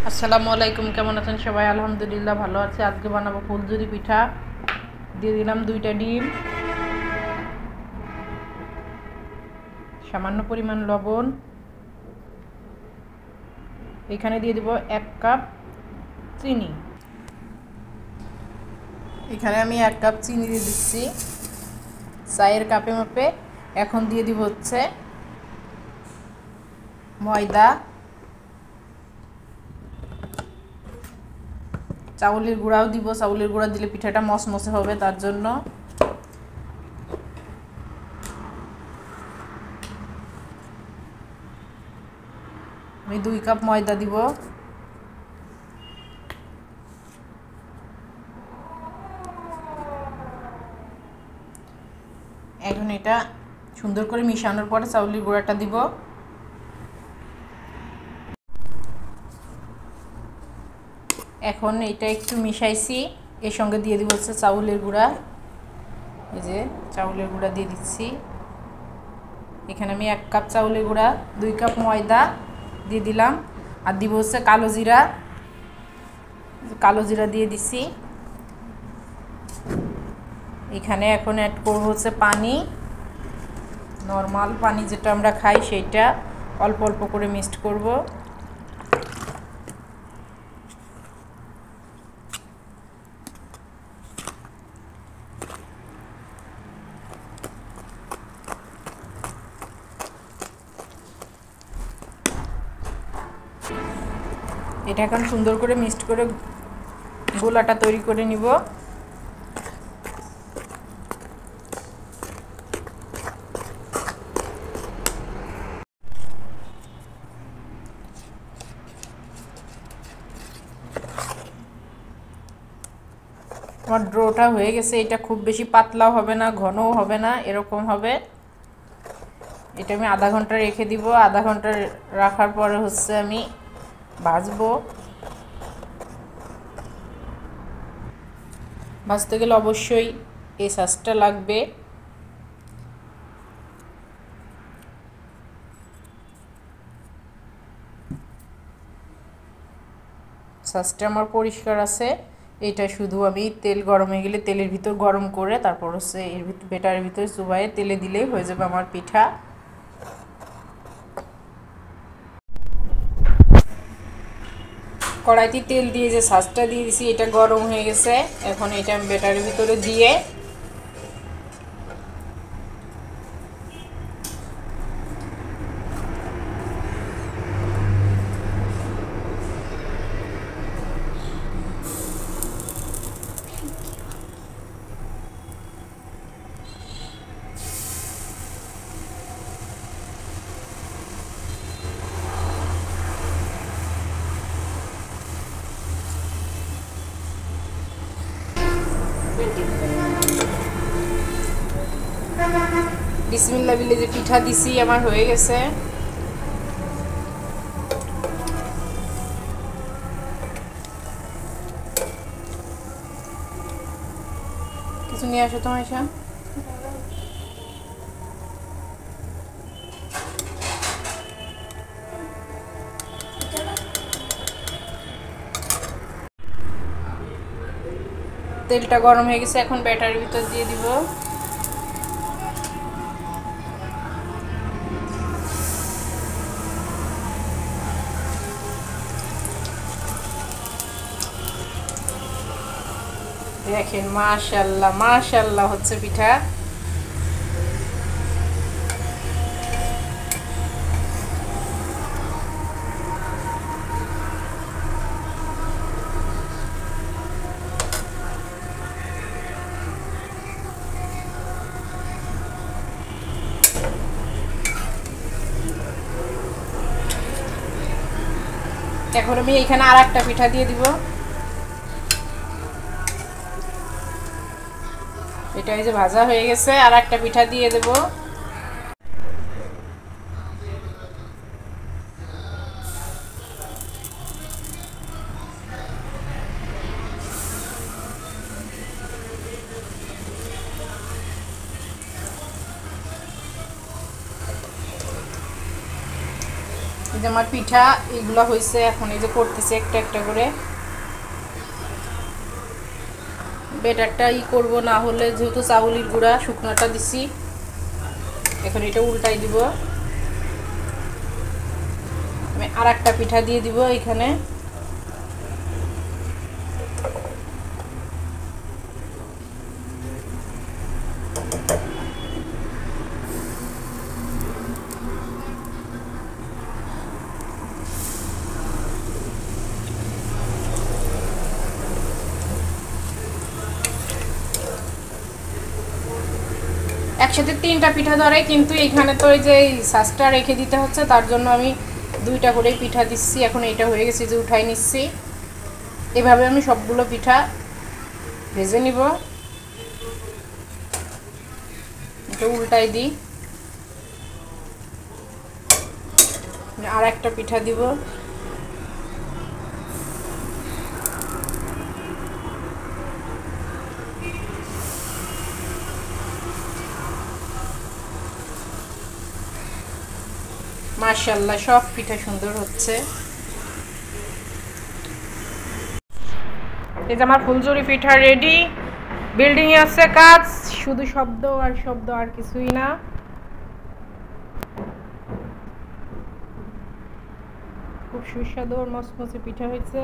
আসসালামু আলাইকুম, কেমন আছেন সবাই? আলহামদুলিল্লাহ ভালো আছে। আজকে বানাবো ফুলঝুরি পিঠা। দিয়ে দিলাম 2টা ডিম, সামান্য পরিমাণ লবণ, এখানে দিয়ে দিব 1 কাপ চিনি। এখানে আমি 1 কাপ চিনি দিয়ে দিচ্ছি চায়ের কাপে মাপে। এখন দিয়ে দিব হচ্ছে ময়দা, চাউলের গুঁড়াও দিব। চাউলের গুঁড়া দিলে পিঠাটা মচমচে হবে, তার জন্য। আমি 2 কাপ ময়দা দিব। এখন এটা সুন্দর করে মিশানোর পরে চাউলের গুঁড়াটা দিব। এখন এটা একটু মিশাইছি, এর সঙ্গে দিয়ে দিব হচ্ছে চাউলের গুঁড়া। এই যে চাউলের গুঁড়া দিয়ে দিচ্ছি। এখানে আমি 1 কাপ চাউলের গুঁড়া, 2 কাপ ময়দা দিয়ে দিলাম। আর দিব হচ্ছে কালো জিরা। কালো জিরা দিয়ে দিচ্ছি। এখানে এখন অ্যাড করব হচ্ছে পানি, নর্মাল পানি যেটা আমরা খাই সেইটা। অল্প অল্প করে মিক্সড করব। এটা এখন সুন্দর করে মিক্সড করে গোলাটা তৈরি করে নিব। আমার ডোটা হয়ে গেছে। এটা খুব বেশি পাতলাও হবে না, ঘনও হবে না, এরকম হবে। এটা আমি আধা ঘন্টা রেখে দিব। আধা ঘন্টা রাখার পরে হচ্ছে আমি ভাজবো। ভাজতে গেলে অবশ্যই এই সসটা লাগবে। সসটা আমার পরিষ্কার আছে। এটা শুধু আমি তেল গরম হয়ে গেলে তেলের ভিতর গরম করে তারপর হচ্ছে এর ভিতর বেটারের ভিতরে চুবাইয়ে তেলে দিলেই হয়ে যাবে আমার পিঠা। কড়াইতে তেল দিয়ে যে সসটা দিয়ে দিছি, এটা গরম হয়ে গেছে। এখন এটা আমি বেটারের ভিতরে দিয়ে বিসমিল্লাহ বলে যে পিঠা দিছি, আমার হয়ে গেছে। কিছু নিয়ে আসো তো আয়শা। তেলটা গরম হয়ে গেছে, এখন ব্যাটারের ভিতর দিয়ে দিব। দেখেন, মাশাআল্লাহ মাশাআল্লাহ হচ্ছে পিঠা। এখন আমি এখানে আর একটা পিঠা দিয়ে দিব। এটা এই যে ভাজা হয়ে গেছে, আর একটা পিঠা দিয়ে দেব। এই যে আমার পিঠা এগুলো হয়েছে, এখন এই যে করতেছি একটা একটা করে। বেটারটা করব, না হলে যেহেতু চাউলের গুঁড়া শুকনোটা দিছি, এখন এটা উল্টাই দিব। আমি আর একটা পিঠা দিয়ে দিব এখানে। একসাথে 3টা পিঠা ধরে, কিন্তু এখানে তো এই যে সাসটা রেখে দিতে হচ্ছে, তার জন্য আমি 2টা করে পিঠা দিচ্ছি। এখন এটা হয়ে গেছে যে উঠাই নিচ্ছি। এভাবে আমি সবগুলো পিঠা ভেজে নিব। এটা উল্টাই দিই, আর একটা পিঠা দিব। মাশাআল্লাহ, সব পিঠা সুন্দর হচ্ছে। এই যে আমার ফুলঝুরি পিঠা রেডি। বিল্ডিং এ আছে কাজ, শুধু শব্দ আর শব্দ, আর কিছুই না। খুব সুস্বাদু আর মচমচে পিঠা হয়েছে।